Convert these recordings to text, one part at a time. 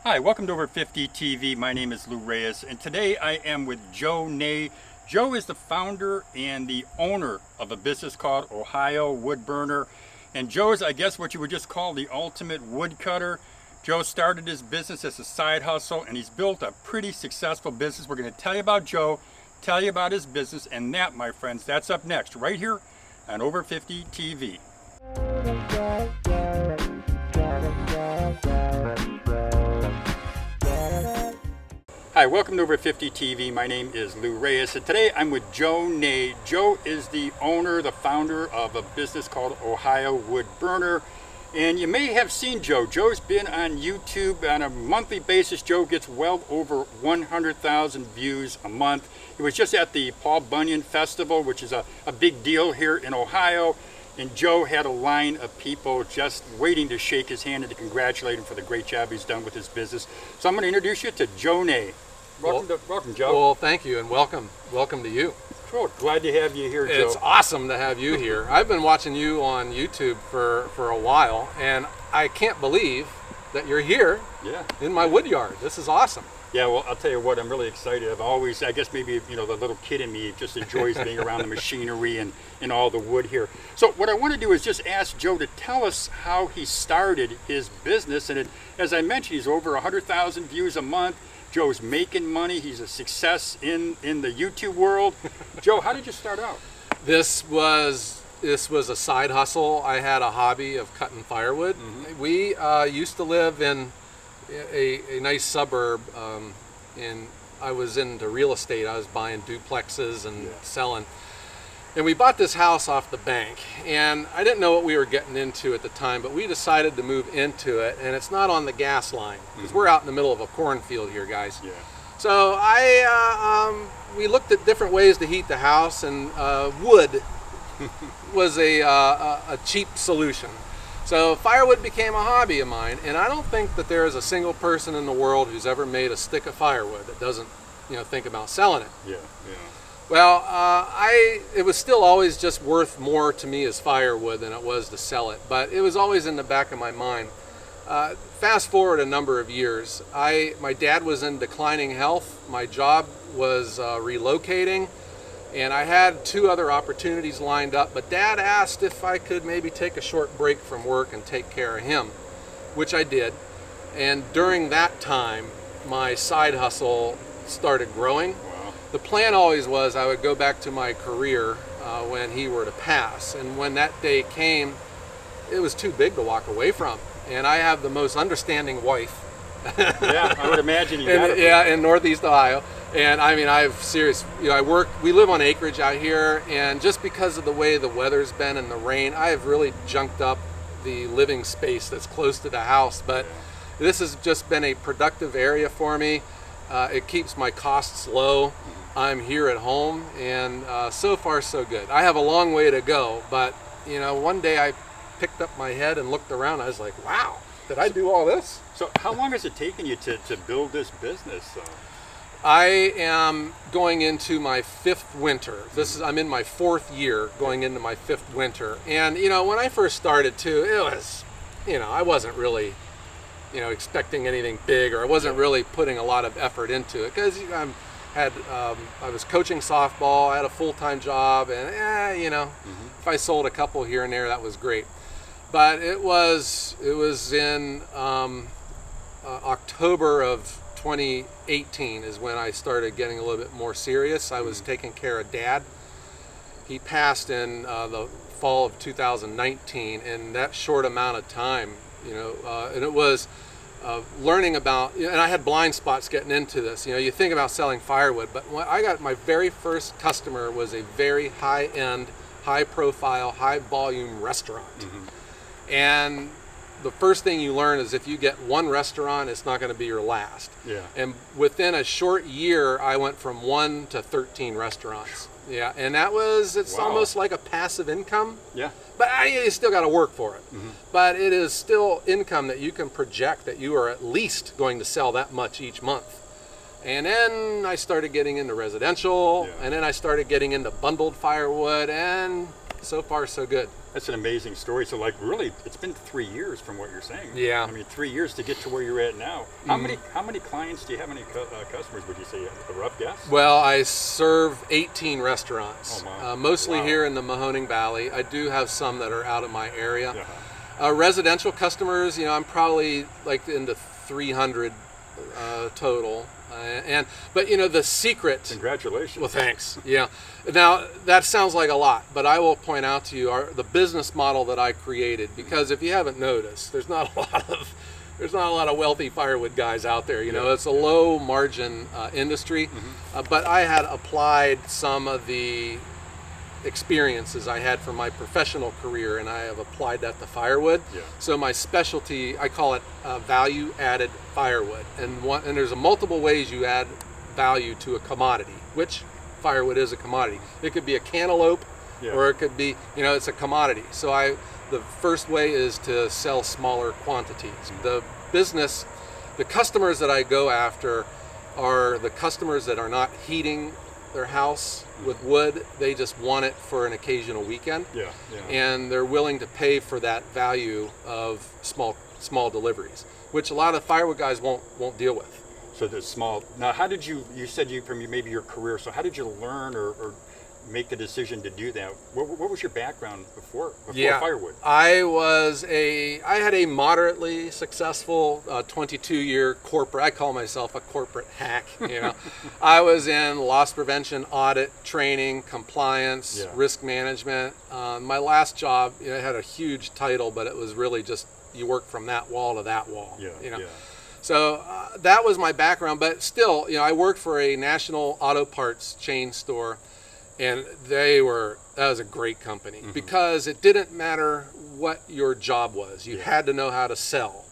Hi, welcome to Over 50 TV. My name is Lou Reyes, and today I am with Joe Ney. Joe is the founder and the owner of a business called Ohio Wood Burner. And Joe is, I guess, what you would just call the ultimate woodcutter. Joe started his business as a side hustle, and he's built a pretty successful business. We're going to tell you about Joe, tell you about his business, and that, my friends, that's up next, right here on Over 50 TV. Hi, welcome to Over 50 TV. My name is Lou Reyes, and today I'm with Joe Ney. Joe is the owner, the founder of a business called Ohio Wood Burner. And you may have seen Joe. Joe's been on YouTube on a monthly basis. Joe gets well over 100,000 views a month. He was just at the Paul Bunyan Festival, which is a big deal here in Ohio. And Joe had a line of people just waiting to shake his hand and to congratulate him for the great job he's done with his business. So I'm going to introduce you to Joe Ney. Welcome, Joe. Well, thank you, and welcome to you. Cool. Glad to have you here, Joe. It's awesome to have you here. I've been watching you on YouTube for a while, and I can't believe that you're here in my wood yard. This is awesome. Yeah, well, I'll tell you what, I'm really excited. I've always, I guess maybe, the little kid in me just enjoys being around the machinery and all the wood here. So what I want to do is just ask Joe to tell us how he started his business. And as I mentioned, he's over 100,000 views a month. Joe's making money. He's a success in the YouTube world. Joe, how did you start out? This was a side hustle. I had a hobby of cutting firewood. Mm-hmm. We used to live in a nice suburb. I was into real estate. I was buying duplexes and selling. And we bought this house off the bank, and I didn't know what we were getting into at the time, but we decided to move into it, and it's not on the gas line, because we're out in the middle of a cornfield here, guys. Yeah. So we looked at different ways to heat the house, and wood was a cheap solution. So firewood became a hobby of mine, and I don't think that there is a single person in the world who's ever made a stick of firewood that doesn't, think about selling it. Yeah. Well, it was still always just worth more to me as firewood than it was to sell it, but it was always in the back of my mind. Fast forward a number of years, my dad was in declining health, my job was relocating, and I had two other opportunities lined up, but Dad asked if I could maybe take a short break from work and take care of him, which I did. And during that time, my side hustle started growing. Wow. The plan always was I would go back to my career when he were to pass. And when that day came, it was too big to walk away from. And I have the most understanding wife. Yeah, I would imagine you got it. Yeah, in Northeast Ohio. And I mean, we live on acreage out here, and just because of the way the weather's been and the rain, I have really junked up the living space that's close to the house. But this has just been a productive area for me. It keeps my costs low. I'm here at home, and so far so good. I have a long way to go, but one day I picked up my head and looked around. I was like, wow, did I do all this? So how long has it taken you to build this business? I am going into my fifth winter. I'm in my fourth year, going into my fifth winter. And when I first started too, it was, I wasn't really, expecting anything big, or I wasn't really putting a lot of effort into it, because I was coaching softball. I had a full-time job, and if I sold a couple here and there, that was great. But it was in October of 2018 is when I started getting a little bit more serious. I was taking care of Dad. He passed in the fall of 2019, in that short amount of time, and it was learning about, and I had blind spots getting into this. You think about selling firewood, but when I got my very first customer was a very high-end, high-profile, high-volume restaurant. Mm-hmm. And the first thing you learn is if you get one restaurant, it's not going to be your last. Yeah. And within a short year, I went from 1 to 13 restaurants. Yeah, and it's almost like a passive income. Yeah. But you still got to work for it. Mm-hmm. But it is still income that you can project that you are at least going to sell that much each month. And then I started getting into residential, and then I started getting into bundled firewood, and so far so good. That's an amazing story. So like really, it's been 3 years from what you're saying. Yeah. I mean, 3 years to get to where you're at now. How many clients do you have? How many customers would you say? A rough guess? Well, I serve 18 restaurants, Oh, wow. mostly Wow. here in the Mahoning Valley. I do have some that are out of my area. Yeah. Residential customers, I'm probably like into 300 total. But the secret. Congratulations. Well, thanks. Yeah. Now that sounds like a lot, but I will point out to you the business model that I created. Because if you haven't noticed, there's not a lot of wealthy firewood guys out there. It's a low margin industry. But I had applied some of the experiences I had from my professional career, and I have applied that to firewood. Yeah. So my specialty, I call it value added firewood, and there's multiple ways you add value to a commodity, which firewood is a commodity. It could be a cantaloupe, Yeah. or it could be, it's a commodity. So the first way is to sell smaller quantities. The customers that I go after are the customers that are not heating their house with wood. They just want it for an occasional weekend. Yeah. And they're willing to pay for that value of small deliveries, which a lot of firewood guys won't deal with. So the small. Now, how did you said from maybe your career? So how did you learn or make the decision to do that? What was your background before firewood? I had a moderately successful 22-year corporate. I call myself a corporate hack. I was in loss prevention, audit, training, compliance, Yeah. risk management. My last job, it had a huge title, but it was really just you work from that wall to that wall. Yeah. So that was my background, but still, I worked for a national auto parts chain store, and that was a great company because it didn't matter what your job was. You had to know how to sell.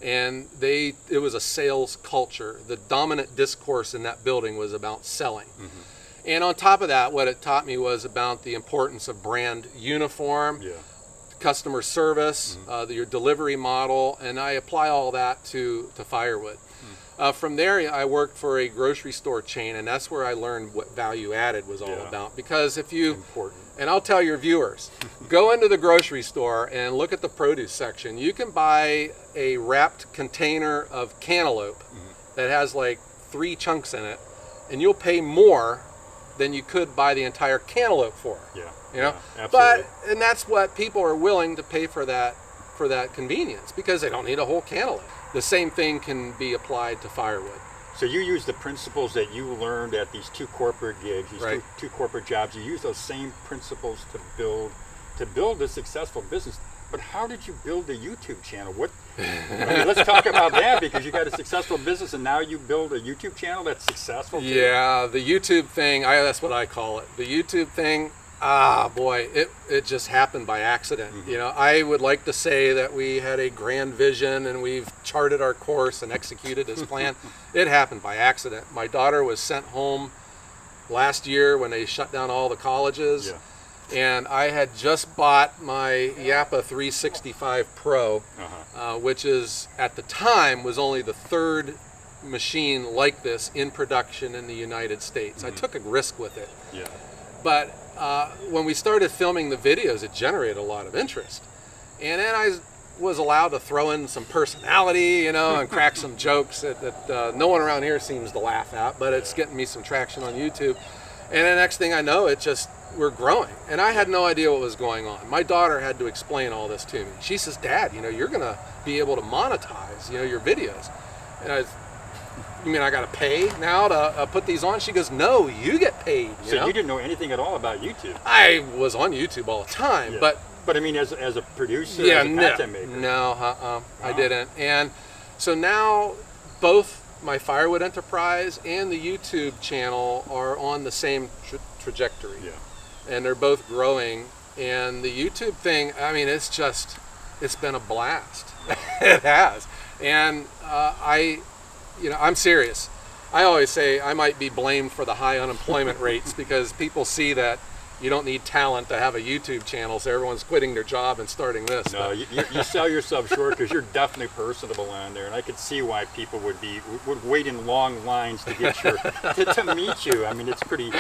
And it was a sales culture. The dominant discourse in that building was about selling. And on top of that, what it taught me was about the importance of brand uniform, customer service, your delivery model, and I apply all that to firewood. From there, I worked for a grocery store chain, and that's where I learned what value added was all about. Because Important. and I'll tell your viewers, go into the grocery store and look at the produce section. You can buy a wrapped container of cantaloupe that has like 3 chunks in it, and you'll pay more than you could buy the entire cantaloupe for. Absolutely. And that's what people are willing to pay for that convenience, because they don't need a whole cantaloupe. The same thing can be applied to firewood. So you use the principles that you learned at these 2 corporate gigs, these Right. two corporate jobs. You use those same principles to build a successful business. But how did you build a YouTube channel? Let's talk about that, because you got a successful business and now you build a YouTube channel that's successful too. Yeah, the YouTube thing, that's what I call it. The YouTube thing, it just happened by accident. I would like to say that we had a grand vision and we've charted our course and executed as planned. It happened by accident. My daughter was sent home last year when they shut down all the colleges. Yeah. And I had just bought my Yappa 365 Pro, which is, at the time, was only the 3rd machine like this in production in the United States. I took a risk with it. Yeah. But when we started filming the videos, it generated a lot of interest. And then I was allowed to throw in some personality, and crack some jokes that no one around here seems to laugh at, but it's getting me some traction on YouTube. And the next thing I know, we're growing. And I had no idea what was going on. My daughter had to explain all this to me. She says, "Dad, you're going to be able to monetize, your videos." And you mean I got to pay now to put these on? She goes, "No, you get paid." So you didn't know anything at all about YouTube? I was on YouTube all the time, but I mean, as a producer, as a content maker. No, I didn't. And so now both my firewood enterprise and the YouTube channel are on the same trajectory. Yeah. And they're both growing. And the YouTube thing, it's been a blast. It has. And I'm serious. I always say I might be blamed for the high unemployment rates, because people see that You don't need talent to have a YouTube channel, so everyone's quitting their job and starting this. No, you sell yourself short because you're definitely personable on there, and I could see why people would wait in long lines to get to meet you. I mean, it's pretty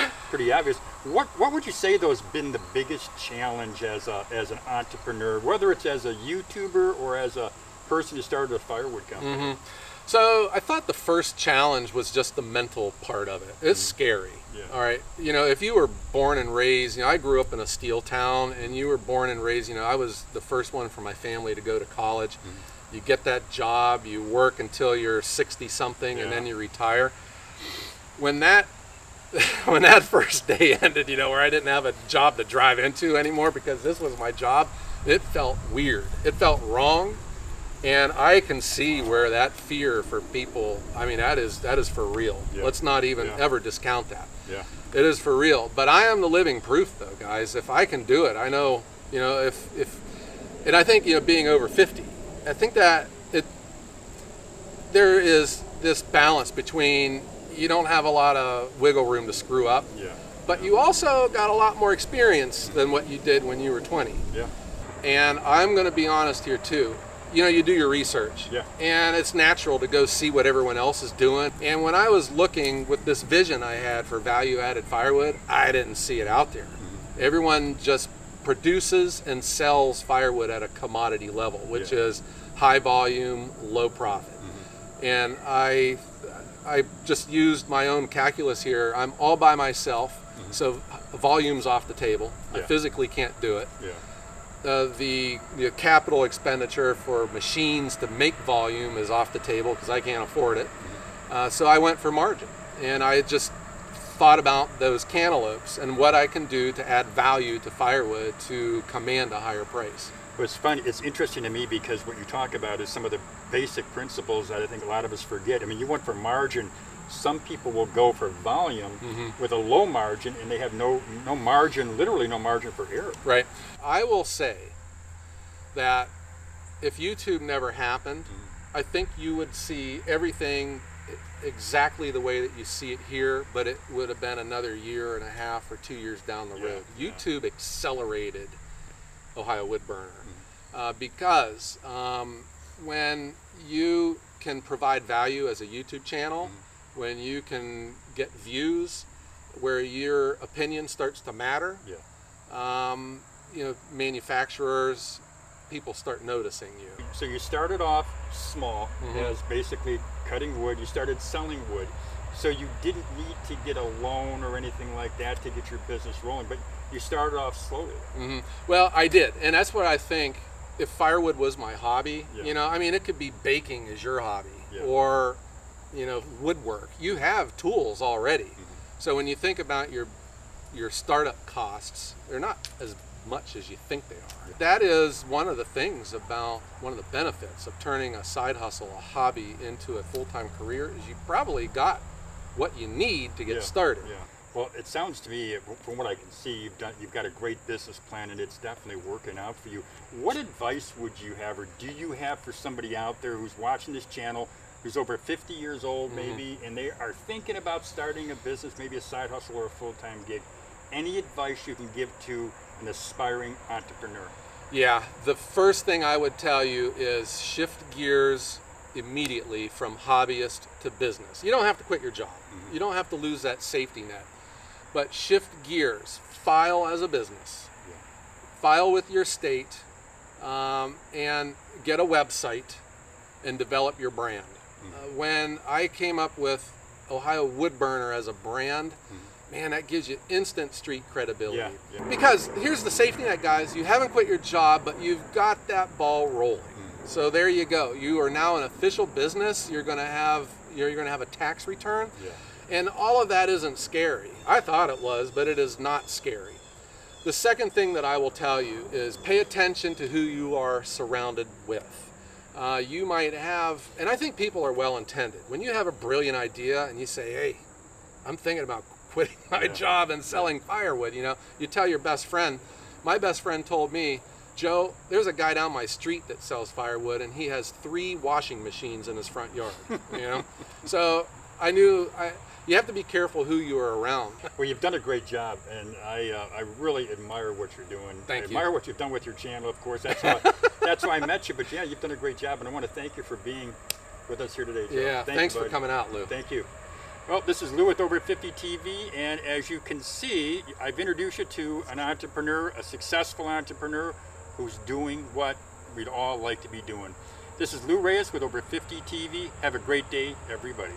obvious. What would you say though has been the biggest challenge as an entrepreneur, whether it's as a YouTuber or as a person who started a firewood company? Mm-hmm. So I thought the first challenge was just the mental part of it. It's scary. Yeah. All right. You know, if you were born and raised, I grew up in a steel town, and you were born and raised, I was the first one from my family to go to college. Mm-hmm. You get that job, you work until you're 60 something, and then you retire. When that first day ended, where I didn't have a job to drive into anymore because this was my job, it felt weird. It felt wrong. And I can see where that fear for people, I mean, that is for real. Yeah. Let's not even ever discount that. Yeah. It is for real. But I am the living proof though, guys. If I can do it, I know, and I think, being over 50, I think that there is this balance between you don't have a lot of wiggle room to screw up, but you also got a lot more experience than what you did when you were 20. Yeah. And I'm going to be honest here too. You do your research, and it's natural to go see what everyone else is doing. And when I was looking with this vision I had for value-added firewood, I didn't see it out there. Mm-hmm. Everyone just produces and sells firewood at a commodity level, which is high volume, low profit. Mm-hmm. And I just used my own calculus here. I'm all by myself, so volume's off the table. I physically can't do it. Yeah. The capital expenditure for machines to make volume is off the table because I can't afford it. So I went for margin, and I just thought about those cantaloupes and what I can do to add value to firewood to command a higher price. Well, it's funny. It's interesting to me because what you talk about is some of the basic principles that I think a lot of us forget. I mean, you went for margin. Some people will go for volume with a low margin, and they have no margin, literally no margin for error. Right. I will say that if YouTube never happened, I think you would see everything exactly the way that you see it here, but it would have been another year and a half or 2 years down the road. YouTube accelerated Ohio Woodburner because when you can provide value as a YouTube channel, when you can get views where your opinion starts to matter, manufacturers, people start noticing you. So you started off small as basically cutting wood. You started selling wood. So you didn't need to get a loan or anything like that to get your business rolling, but you started off slowly. Well, I did, and that's what I think. If firewood was my hobby, it could be baking is your hobby, or woodwork. You have tools already. So when you think about your startup costs, they're not as much as you think they are. That is one of the things about one of the benefits of turning a side hustle, a hobby, into a full-time career is you probably got what you need to get started. Well, it sounds to me, from what I can see, you've got a great business plan, and it's definitely working out for you. What advice would you have, or do you have for somebody out there who's watching this channel, who's over 50 years old maybe, and they are thinking about starting a business, maybe a side hustle or a full-time gig? Any advice you can give to an aspiring entrepreneur? Yeah, the first thing I would tell you is shift gears immediately from hobbyist to business. You don't have to quit your job. You don't have to lose that safety net. But shift gears, file as a business, file with your state, and get a website and develop your brand. When I came up with Ohio Woodburner as a brand, man, that gives you instant street credibility. Because here's the safety net, guys. You haven't quit your job, but you've got that ball rolling. So there you go. You are now an official business. You're going to have a tax return. And all of that isn't scary. I thought it was, but it is not scary. The second thing that I will tell you is pay attention to who you are surrounded with. You might have, and I think people are well intended. When you have a brilliant idea and you say, hey, I'm thinking about quitting my job and selling firewood, you tell your best friend. My best friend told me, Joe, there's a guy down my street that sells firewood, and he has 3 washing machines in his front yard. So I knew you have to be careful who you are around. Well, you've done a great job, and I really admire what you're doing. Thank I you. admire what you've done with your channel, of course. That's how, that's why I met you. But yeah, you've done a great job, and I want to thank you for being with us here today, Joe. Yeah, thanks for buddy. coming out, Lou. Thank you. Well, this is Lou with Over 50 TV, and as you can see, I've introduced you to an entrepreneur, a successful entrepreneur who's doing what we'd all like to be doing. This is Lou Reyes with Over 50 TV. Have a great day, everybody.